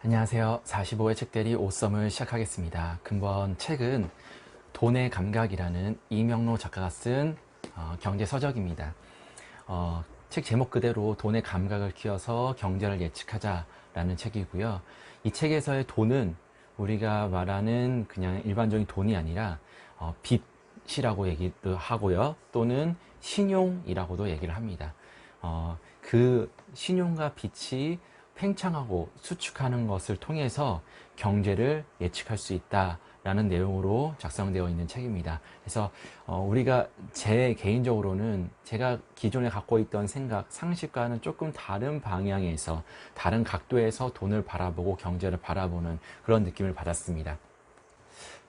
안녕하세요. 45회 책대리 오썸을 시작하겠습니다. 근본 책은 돈의 감각이라는 이명로 작가가 쓴 경제서적입니다. 책 제목 그대로 돈의 감각을 키워서 경제를 예측하자라는 책이고요. 이 책에서의 돈은 우리가 말하는 그냥 일반적인 돈이 아니라 빚이라고 얘기도 하고요. 또는 신용이라고도 얘기를 합니다. 그 신용과 빚이 팽창하고 수축하는 것을 통해서 경제를 예측할 수 있다라는 내용으로 작성되어 있는 책입니다. 그래서 우리가 제 개인적으로는 제가 기존에 갖고 있던 생각, 상식과는 조금 다른 방향에서 다른 각도에서 돈을 바라보고 경제를 바라보는 그런 느낌을 받았습니다.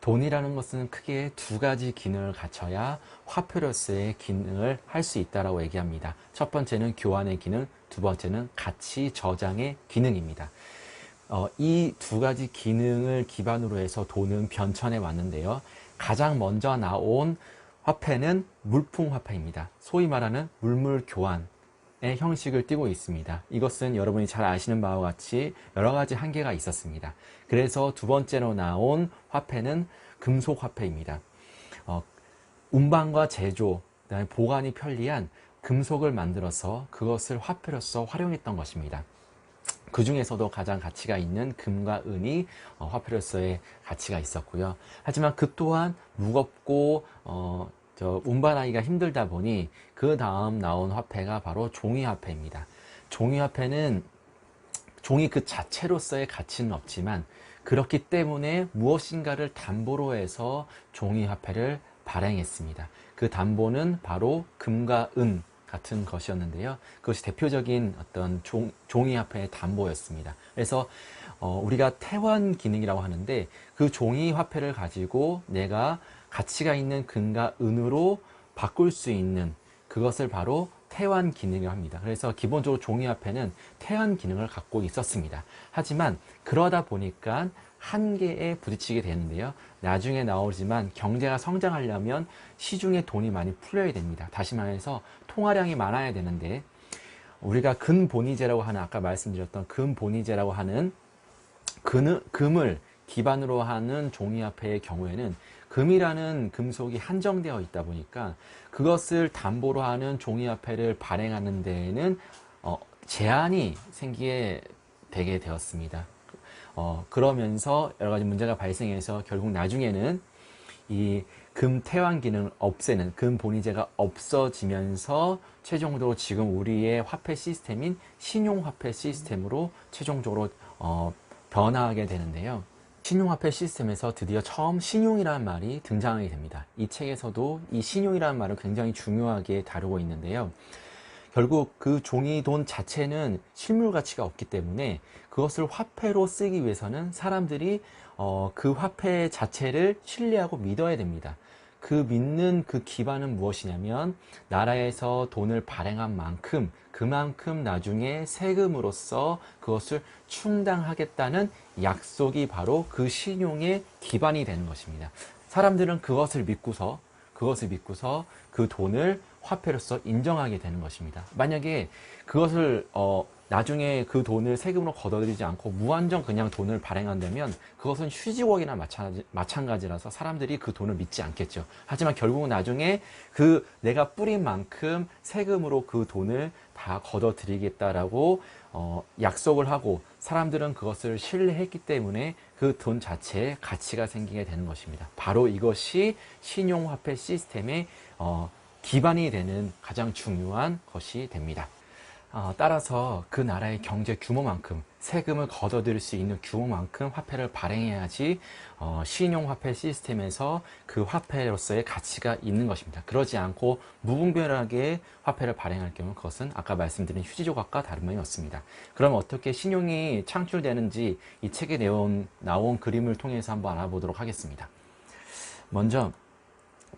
돈이라는 것은 크게 두 가지 기능을 갖춰야 화폐로서의 기능을 할 수 있다고 얘기합니다. 첫 번째는 교환의 기능, 두 번째는 가치 저장의 기능입니다. 이 두 가지 기능을 기반으로 해서 돈은 변천해 왔는데요. 가장 먼저 나온 화폐는 물품 화폐입니다. 소위 말하는 물물 교환의 형식을 띠고 있습니다. 이것은 여러분이 잘 아시는 바와 같이 여러 가지 한계가 있었습니다. 그래서 두 번째로 나온 화폐는 금속 화폐입니다. 운반과 제조, 그다음에 보관이 편리한 금속을 만들어서 그것을 화폐로서 활용했던 것입니다. 그 중에서도 가장 가치가 있는 금과 은이 화폐로서의 가치가 있었고요. 하지만 그 또한 무겁고 운반하기가 힘들다 보니 그 다음 나온 화폐가 바로 종이화폐입니다. 종이화폐는 종이 그 자체로서의 가치는 없지만 그렇기 때문에 무엇인가를 담보로 해서 종이화폐를 발행했습니다. 그 담보는 바로 금과 은 같은 것이었는데요. 그것이 대표적인 어떤 종이화폐의 담보였습니다. 그래서 우리가 태환 기능이라고 하는데 그 종이화폐를 가지고 내가 가치가 있는 금과 은으로 바꿀 수 있는 그것을 바로 태환 기능이라고 합니다. 그래서 기본적으로 종이화폐는 태환 기능을 갖고 있었습니다. 하지만 그러다 보니까 한계에 부딪히게 되는데요. 나중에 나오지만 경제가 성장하려면 시중에 돈이 많이 풀려야 됩니다. 다시 말해서 통화량이 많아야 되는데 우리가 근본위제라고 하는 아까 말씀드렸던 근본위제라고 하는 금을 기반으로 하는 종이화폐의 경우에는 금이라는 금속이 한정되어 있다 보니까 그것을 담보로 하는 종이화폐를 발행하는 데에는 제한이 생기게 되게 되었습니다. 그러면서 여러 가지 문제가 발생해서 결국 나중에는 이 금 태환 기능을 없애는 금 본위제가 없어지면서 최종적으로 지금 우리의 화폐 시스템인 신용화폐 시스템으로 최종적으로 변화하게 되는데요. 신용화폐 시스템에서 드디어 처음 신용이라는 말이 등장하게 됩니다. 이 책에서도 이 신용이라는 말을 굉장히 중요하게 다루고 있는데요. 결국 그 종이돈 자체는 실물 가치가 없기 때문에 그것을 화폐로 쓰기 위해서는 사람들이 그 화폐 자체를 신뢰하고 믿어야 됩니다. 그 믿는 그 기반은 무엇이냐면 나라에서 돈을 발행한 만큼 그만큼 나중에 세금으로서 그것을 충당하겠다는 약속이 바로 그 신용의 기반이 되는 것입니다. 사람들은 그것을 믿고서 그 돈을 화폐로서 인정하게 되는 것입니다. 만약에 그것을 나중에 그 돈을 세금으로 걷어들이지 않고 무한정 그냥 돈을 발행한다면 그것은 휴지곡이나 마찬가지라서 사람들이 그 돈을 믿지 않겠죠. 하지만 결국은 나중에 그 내가 뿌린 만큼 세금으로 그 돈을 다 걷어들이겠다라고 약속을 하고 사람들은 그것을 신뢰했기 때문에 그 돈 자체에 가치가 생기게 되는 것입니다. 바로 이것이 신용화폐 시스템의 기반이 되는 가장 중요한 것이 됩니다. 따라서 그 나라의 경제 규모만큼 세금을 걷어들일 수 있는 규모만큼 화폐를 발행해야지 신용화폐 시스템에서 그 화폐로서의 가치가 있는 것입니다. 그러지 않고 무분별하게 화폐를 발행할 경우 그것은 아까 말씀드린 휴지 조각과 다른 바이 없습니다. 그럼 어떻게 신용이 창출되는지 이 책에 나온 그림을 통해서 한번 알아보도록 하겠습니다. 먼저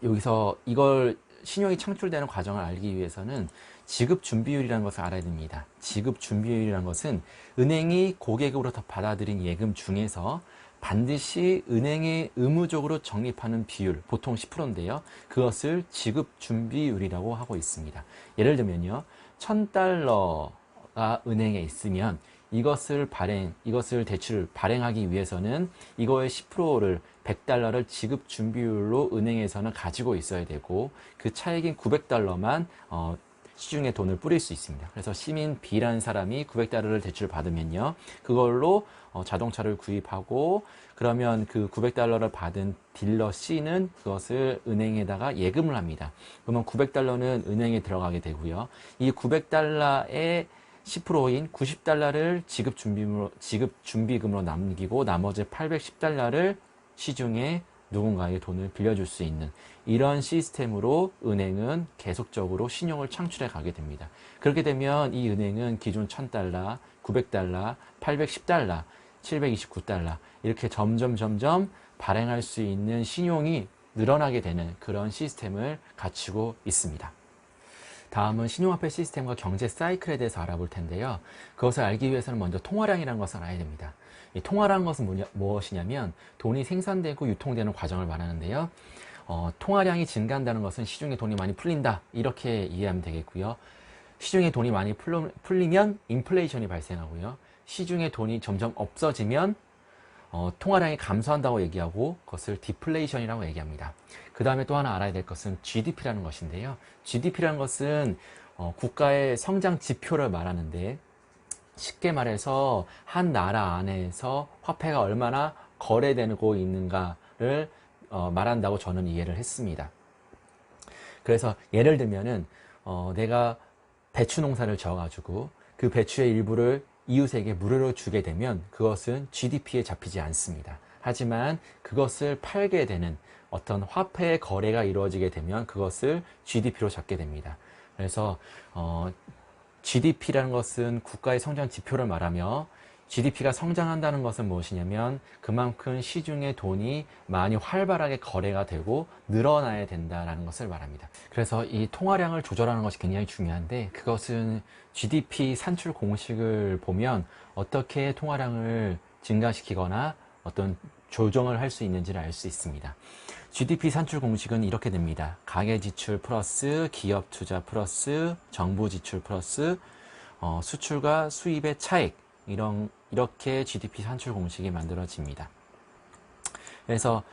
여기서 이걸 신용이 창출되는 과정을 알기 위해서는 지급 준비율이라는 것을 알아야 됩니다. 지급 준비율이라는 것은 은행이 고객으로부터 받아들인 예금 중에서 반드시 은행에 의무적으로 적립하는 비율, 보통 10%인데요. 그것을 지급 준비율이라고 하고 있습니다. 예를 들면요. $1,000가 은행에 있으면 이것을 대출을 발행하기 위해서는 이거의 10%를 100달러를 지급 준비율로 은행에서는 가지고 있어야 되고 그 차액인 900달러만 시중에 돈을 뿌릴 수 있습니다. 그래서 시민 B라는 사람이 900달러를 대출 받으면요, 그걸로 자동차를 구입하고, 그러면 그 900달러를 받은 딜러 C는 그것을 은행에다가 예금을 합니다. 그러면 900달러는 은행에 들어가게 되고요. 이 900달러의 10%인 90달러를 지급 준비금으로 남기고 나머지 810달러를 시중에 누군가의 돈을 빌려줄 수 있는 이런 시스템으로 은행은 계속적으로 신용을 창출해 가게 됩니다. 그렇게 되면 이 은행은 기존 1000달러, 900달러, 810달러, 729달러 이렇게 점점 발행할 수 있는 신용이 늘어나게 되는 그런 시스템을 갖추고 있습니다. 다음은 신용화폐 시스템과 경제 사이클에 대해서 알아볼 텐데요. 그것을 알기 위해서는 먼저 통화량이라는 것을 알아야 됩니다. 이 통화라는 것은 무엇이냐면 돈이 생산되고 유통되는 과정을 말하는데요. 통화량이 증가한다는 것은 시중에 돈이 많이 풀린다 이렇게 이해하면 되겠고요. 시중에 돈이 많이 풀리면 인플레이션이 발생하고요. 시중에 돈이 점점 없어지면 통화량이 감소한다고 얘기하고 그것을 디플레이션이라고 얘기합니다. 그 다음에 또 하나 알아야 될 것은 GDP라는 것인데요. GDP라는 것은 국가의 성장 지표를 말하는데, 쉽게 말해서 한 나라 안에서 화폐가 얼마나 거래되고 있는가를 말한다고 저는 이해를 했습니다. 그래서 예를 들면은 내가 배추 농사를 지어가지고 그 배추의 일부를 이웃에게 무료로 주게 되면 그것은 GDP에 잡히지 않습니다. 하지만 그것을 팔게 되는 어떤 화폐의 거래가 이루어지게 되면 그것을 GDP로 잡게 됩니다. 그래서 GDP라는 것은 국가의 성장 지표를 말하며, GDP가 성장한다는 것은 무엇이냐면 그만큼 시중에 돈이 많이 활발하게 거래가 되고 늘어나야 된다는 것을 말합니다. 그래서 이 통화량을 조절하는 것이 굉장히 중요한데, 그것은 GDP 산출 공식을 보면 어떻게 통화량을 증가시키거나 어떤 조정을 할 수 있는지를 알 수 있습니다. GDP 산출 공식은 이렇게 됩니다. 가계 지출 플러스 기업 투자 플러스 정부 지출 플러스 수출과 수입의 차익, 이렇게 GDP 산출 공식이 만들어집니다. 그래서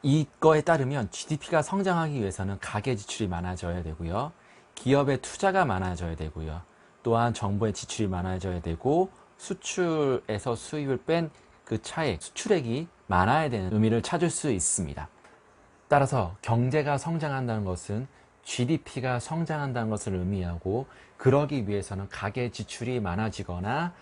이거에 따르면 GDP가 성장하기 위해서는 가계 지출이 많아져야 되고요. 기업의 투자가 많아져야 되고요. 또한 정부의 지출이 많아져야 되고, 수출에서 수입을 뺀 그 차액, 수출액이 많아야 되는 의미를 찾을 수 있습니다. 따라서 경제가 성장한다는 것은 GDP가 성장한다는 것을 의미하고, 그러기 위해서는 가계 지출이 많아지거나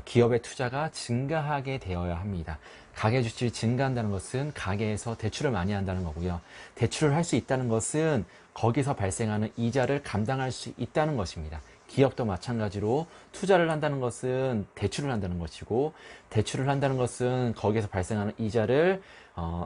기업의 투자가 증가하게 되어야 합니다. 가계 지출이 증가한다는 것은 가계에서 대출을 많이 한다는 거고요. 대출을 할 수 있다는 것은 거기서 발생하는 이자를 감당할 수 있다는 것입니다. 기업도 마찬가지로 투자를 한다는 것은 대출을 한다는 것이고, 대출을 한다는 것은 거기에서 발생하는 이자를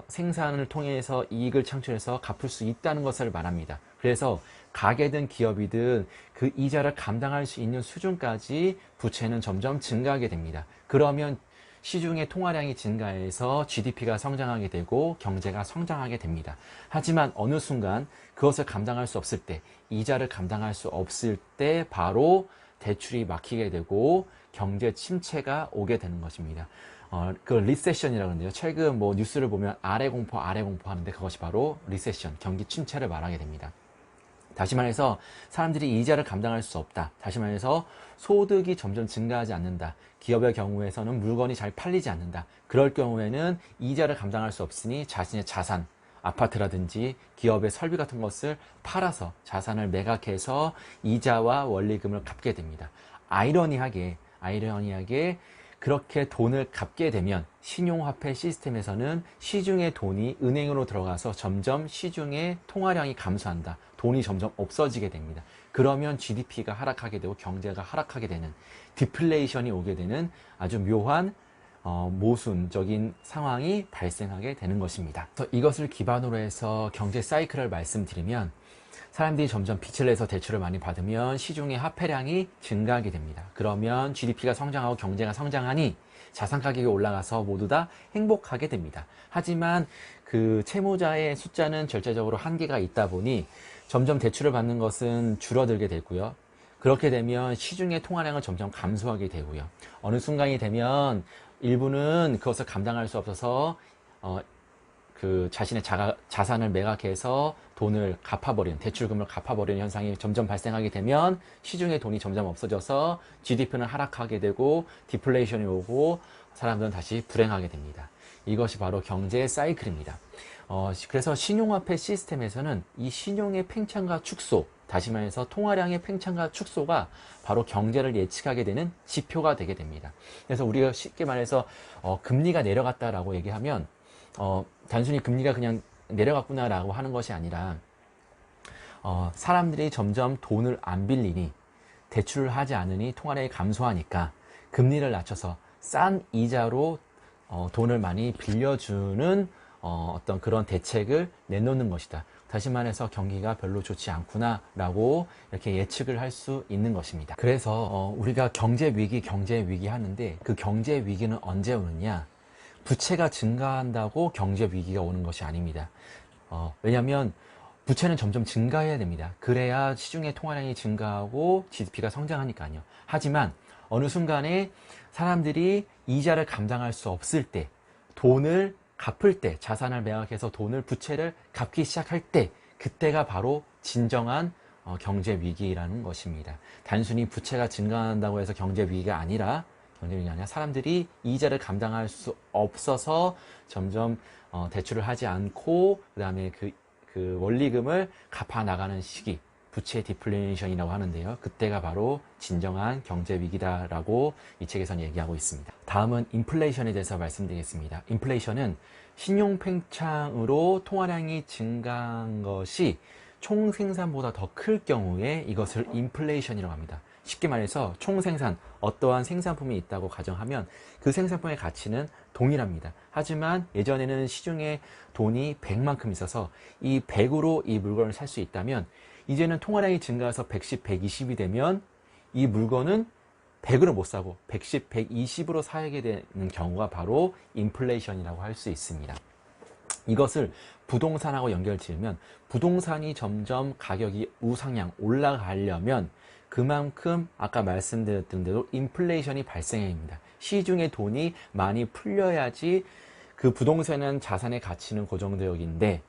생산을 통해서 이익을 창출해서 갚을 수 있다는 것을 말합니다. 그래서 가게든 기업이든 그 이자를 감당할 수 있는 수준까지 부채는 점점 증가하게 됩니다. 그러면 시중의 통화량이 증가해서 GDP가 성장하게 되고 경제가 성장하게 됩니다. 하지만 어느 순간 그것을 감당할 수 없을 때, 이자를 감당할 수 없을 때 바로 대출이 막히게 되고 경제 침체가 오게 되는 것입니다. 그 리세션이라고 하는데요. 최근 뉴스를 보면 아래 공포 하는데 그것이 바로 리세션, 경기 침체를 말하게 됩니다. 다시 말해서 사람들이 이자를 감당할 수 없다. 다시 말해서 소득이 점점 증가하지 않는다. 기업의 경우에서는 물건이 잘 팔리지 않는다. 그럴 경우에는 이자를 감당할 수 없으니 자신의 자산, 아파트라든지 기업의 설비 같은 것을 팔아서 자산을 매각해서 이자와 원리금을 갚게 됩니다. 아이러니하게 그렇게 돈을 갚게 되면 신용화폐 시스템에서는 시중의 돈이 은행으로 들어가서 점점 시중의 통화량이 감소한다. 돈이 점점 없어지게 됩니다. 그러면 GDP가 하락하게 되고 경제가 하락하게 되는, 디플레이션이 오게 되는 아주 묘한 모순적인 상황이 발생하게 되는 것입니다. 그래서 이것을 기반으로 해서 경제 사이클을 말씀드리면, 사람들이 점점 빚을 내서 대출을 많이 받으면 시중의 화폐량이 증가하게 됩니다. 그러면 GDP가 성장하고 경제가 성장하니 자산 가격이 올라가서 모두 다 행복하게 됩니다. 하지만 그 채무자의 숫자는 절대적으로 한계가 있다 보니 점점 대출을 받는 것은 줄어들게 되고요. 그렇게 되면 시중의 통화량은 점점 감소하게 되고요. 어느 순간이 되면 일부는 그것을 감당할 수 없어서 그 자신의 자산을 매각해서 돈을 갚아버리는, 대출금을 갚아버리는 현상이 점점 발생하게 되면 시중의 돈이 점점 없어져서 GDP는 하락하게 되고 디플레이션이 오고 사람들은 다시 불행하게 됩니다. 이것이 바로 경제의 사이클입니다. 그래서 신용화폐 시스템에서는 이 신용의 팽창과 축소, 다시 말해서 통화량의 팽창과 축소가 바로 경제를 예측하게 되는 지표가 되게 됩니다. 그래서 우리가 쉽게 말해서 금리가 내려갔다라고 얘기하면 단순히 금리가 그냥 내려갔구나라고 하는 것이 아니라 사람들이 점점 돈을 안 빌리니, 대출을 하지 않으니 통화량이 감소하니까 금리를 낮춰서 싼 이자로 돈을 많이 빌려주는 어떤 그런 대책을 내놓는 것이다. 다시 말해서 경기가 별로 좋지 않구나 라고 이렇게 예측을 할 수 있는 것입니다. 그래서 우리가 경제 위기 하는데, 그 경제 위기는 언제 오느냐? 부채가 증가한다고 경제 위기가 오는 것이 아닙니다. 왜냐하면 부채는 점점 증가해야 됩니다. 그래야 시중의 통화량이 증가하고 GDP가 성장하니까요. 하지만 어느 순간에 사람들이 이자를 감당할 수 없을 때, 돈을 갚을 때, 자산을 매각해서 부채를 갚기 시작할 때, 그때가 바로 진정한 경제 위기라는 것입니다. 단순히 부채가 증가한다고 해서 경제 위기가 아니라 사람들이 이자를 감당할 수 없어서 점점 대출을 하지 않고 그 다음에 그 원리금을 갚아 나가는 시기, 부채 디플레이션이라고 하는데요. 그때가 바로 진정한 경제 위기다라고 이 책에서는 얘기하고 있습니다. 다음은 인플레이션에 대해서 말씀드리겠습니다. 인플레이션은 신용 팽창으로 통화량이 증가한 것이 총 생산보다 더 클 경우에 이것을 인플레이션이라고 합니다. 쉽게 말해서 총생산, 어떠한 생산품이 있다고 가정하면 그 생산품의 가치는 동일합니다. 하지만 예전에는 시중에 돈이 100만큼 있어서 이 100으로 이 물건을 살 수 있다면, 이제는 통화량이 증가해서 110, 120이 되면 이 물건은 100으로 못 사고 110, 120으로 사게 되는 경우가 바로 인플레이션이라고 할 수 있습니다. 이것을 부동산하고 연결 지으면, 부동산이 점점 가격이 우상향 올라가려면 그만큼 아까 말씀드렸던 대로 인플레이션이 발생해야 합니다. 시중에 돈이 많이 풀려야지, 그 부동산은 자산의 가치는 고정되어있는데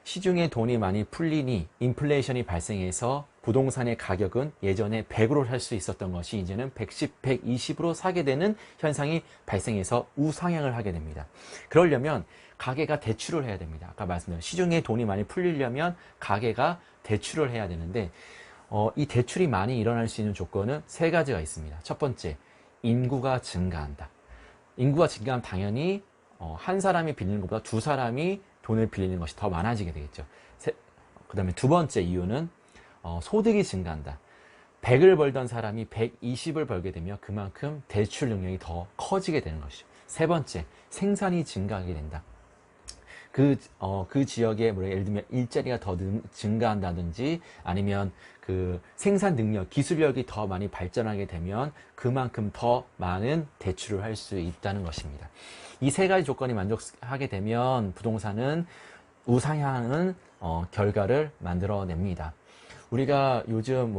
시중에 돈이 많이 풀리니 인플레이션이 발생해서 부동산의 가격은 예전에 100으로 살 수 있었던 것이 이제는 110, 120으로 사게 되는 현상이 발생해서 우상향을 하게 됩니다. 그러려면 가게가 대출을 해야 됩니다. 아까 말씀드린 시중에 돈이 많이 풀리려면 가게가 대출을 해야 되는데, 이 대출이 많이 일어날 수 있는 조건은 세 가지가 있습니다. 첫 번째, 인구가 증가한다. 인구가 증가하면 당연히 한 사람이 빌리는 것보다 두 사람이 돈을 빌리는 것이 더 많아지게 되겠죠. 그 다음에 두 번째 이유는 소득이 증가한다. 100을 벌던 사람이 120을 벌게 되면 그만큼 대출 능력이 더 커지게 되는 것이죠. 세 번째, 생산이 증가하게 된다. 그 지역에 예를 들면 일자리가 더 증가한다든지 아니면 그 생산 능력, 기술력이 더 많이 발전하게 되면 그만큼 더 많은 대출을 할 수 있다는 것입니다. 이 세 가지 조건이 만족하게 되면 부동산은 우상향은 결과를 만들어냅니다. 우리가 요즘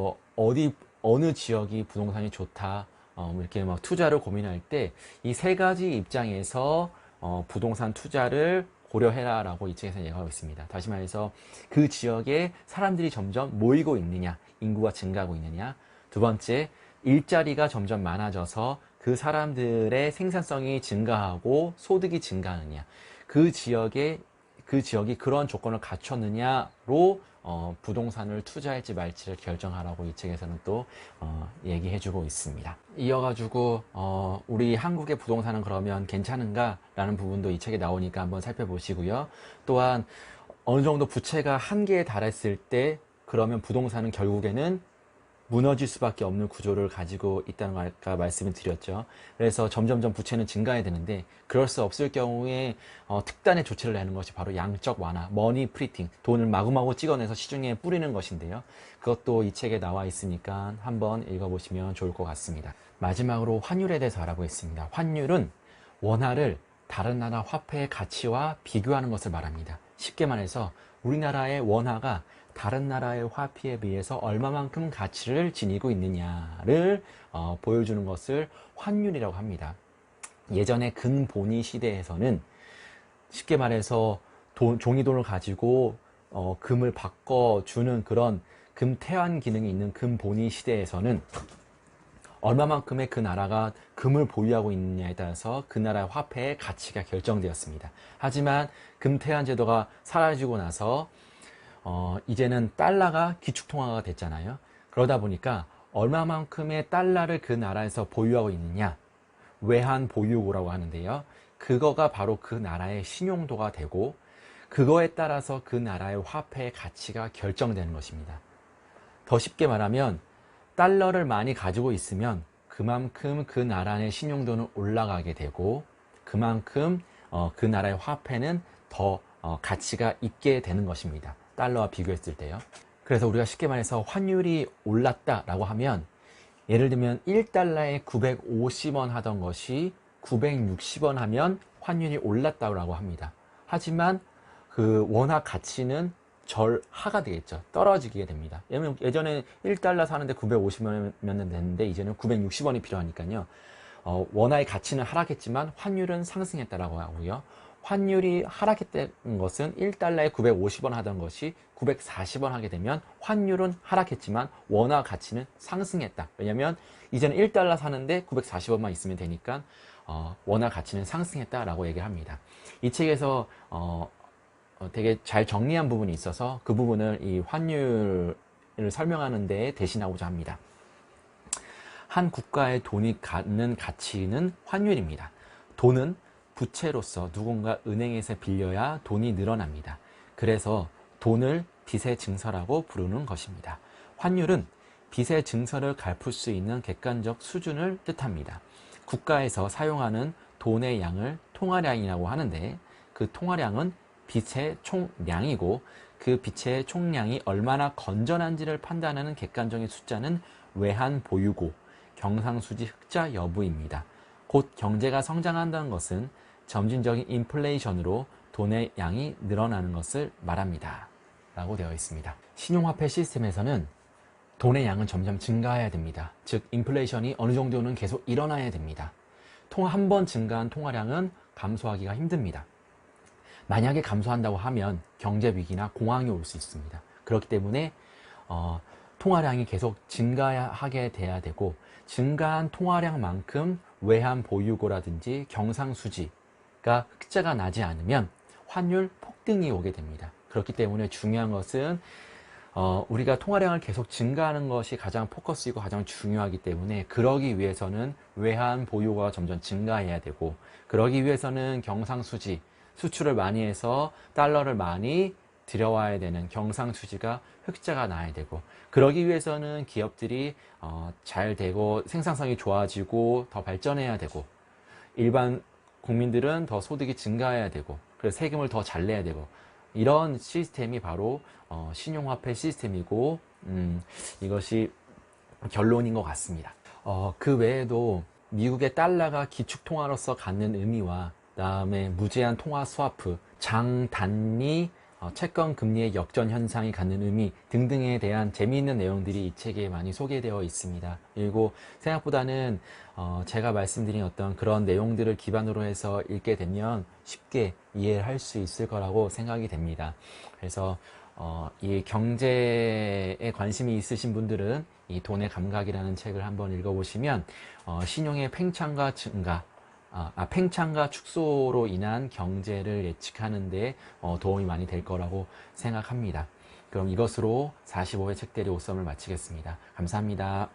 어느 지역이 부동산이 좋다, 이렇게 투자를 고민할 때 이 세 가지 입장에서 부동산 투자를 고려해라 라고 이 책에서 얘기하고 있습니다. 다시 말해서 그 지역에 사람들이 점점 모이고 있느냐, 인구가 증가하고 있느냐. 두 번째, 일자리가 점점 많아져서 그 사람들의 생산성이 증가하고 소득이 증가하느냐. 그 지역이 그런 조건을 갖췄느냐로 부동산을 투자할지 말지를 결정하라고 이 책에서는 또 얘기해주고 있습니다. 이어가지고 우리 한국의 부동산은 그러면 괜찮은가? 라는 부분도 이 책에 나오니까 한번 살펴보시고요. 또한 어느 정도 부채가 한계에 달했을 때 그러면 부동산은 결국에는 무너질 수밖에 없는 구조를 가지고 있다는 걸 아까 말씀을 드렸죠. 그래서 점점점 부채는 증가해야 되는데 그럴 수 없을 경우에 특단의 조치를 내는 것이 바로 양적 완화, 머니 프리팅, 돈을 마구마구 찍어내서 시중에 뿌리는 것인데요. 그것도 이 책에 나와 있으니까 한번 읽어보시면 좋을 것 같습니다. 마지막으로 환율에 대해서 알아보겠습니다. 환율은 원화를 다른 나라 화폐의 가치와 비교하는 것을 말합니다. 쉽게 말해서 우리나라의 원화가 다른 나라의 화폐에 비해서 얼마만큼 가치를 지니고 있느냐를 보여주는 것을 환율이라고 합니다. 예전에 근본위 시대에서는 쉽게 말해서 종이돈을 가지고 금을 바꿔주는 그런 금태환 기능이 있는 근본위 시대에서는 얼마만큼의 그 나라가 금을 보유하고 있느냐에 따라서 그 나라의 화폐의 가치가 결정되었습니다. 하지만 금태환 제도가 사라지고 나서 이제는 달러가 기축통화가 됐잖아요. 그러다 보니까 얼마만큼의 달러를 그 나라에서 보유하고 있느냐, 외환 보유고라고 하는데요. 그거가 바로 그 나라의 신용도가 되고 그거에 따라서 그 나라의 화폐의 가치가 결정되는 것입니다. 더 쉽게 말하면 달러를 많이 가지고 있으면 그만큼 그 나라의 신용도는 올라가게 되고 그만큼 그 나라의 화폐는 더 가치가 있게 되는 것입니다. 달러와 비교했을 때요. 그래서 우리가 쉽게 말해서 환율이 올랐다라고 하면 예를 들면 1달러에 950원 하던 것이 960원 하면 환율이 올랐다고 합니다. 하지만 그 원화 가치는 절하가 되겠죠. 떨어지게 됩니다. 왜냐면 예전에 1달러 사는데 950원이면 됐는데 이제는 960원이 필요하니까요. 원화의 가치는 하락했지만 환율은 상승했다라고 하고요. 환율이 하락했다는 것은 1달러에 950원 하던 것이 940원 하게 되면 환율은 하락했지만 원화 가치는 상승했다. 왜냐면 이제는 1달러 사는데 940원만 있으면 되니까 원화 가치는 상승했다라고 얘기를 합니다. 이 책에서 되게 잘 정리한 부분이 있어서 그 부분을 이 환율을 설명하는 데 대신하고자 합니다. 한 국가의 돈이 갖는 가치는 환율입니다. 돈은 부채로서 누군가 은행에서 빌려야 돈이 늘어납니다. 그래서 돈을 빚의 증서라고 부르는 것입니다. 환율은 빚의 증서를 갚을 수 있는 객관적 수준을 뜻합니다. 국가에서 사용하는 돈의 양을 통화량이라고 하는데 그 통화량은 빚의 총량이고 그 빚의 총량이 얼마나 건전한지를 판단하는 객관적인 숫자는 외환 보유고, 경상수지 흑자 여부입니다. 곧 경제가 성장한다는 것은 점진적인 인플레이션으로 돈의 양이 늘어나는 것을 말합니다. 라고 되어 있습니다. 신용화폐 시스템에서는 돈의 양은 점점 증가해야 됩니다. 즉 인플레이션이 어느 정도는 계속 일어나야 됩니다. 한 번 증가한 통화량은 감소하기가 힘듭니다. 만약에 감소한다고 하면 경제 위기나 공황이 올 수 있습니다. 그렇기 때문에 통화량이 계속 증가하게 돼야 되고 증가한 통화량만큼 외환 보유고라든지 경상수지가 흑자가 나지 않으면 환율 폭등이 오게 됩니다. 그렇기 때문에 중요한 것은 우리가 통화량을 계속 증가하는 것이 가장 포커스이고 가장 중요하기 때문에 그러기 위해서는 외환 보유고가 점점 증가해야 되고 그러기 위해서는 경상수지 수출을 많이 해서 달러를 많이 들여와야 되는 경상수지가 흑자가 나야 되고 그러기 위해서는 기업들이 잘 되고 생산성이 좋아지고 더 발전해야 되고 일반 국민들은 더 소득이 증가해야 되고 그래서 세금을 더 잘 내야 되고 이런 시스템이 바로 신용화폐 시스템이고 이것이 결론인 것 같습니다. 그 외에도 미국의 달러가 기축통화로서 갖는 의미와 다음에 무제한 통화 스와프, 장단리 채권 금리의 역전 현상이 갖는 의미 등등에 대한 재미있는 내용들이 이 책에 많이 소개되어 있습니다. 그리고 생각보다는 제가 말씀드린 어떤 그런 내용들을 기반으로 해서 읽게 되면 쉽게 이해를 할 수 있을 거라고 생각이 됩니다. 그래서 이 경제에 관심이 있으신 분들은 이 돈의 감각이라는 책을 한번 읽어보시면 신용의 팽창과 증가 팽창과 축소로 인한 경제를 예측하는 데 도움이 많이 될 거라고 생각합니다. 그럼 이것으로 45회 책대리 오썸을 마치겠습니다. 감사합니다.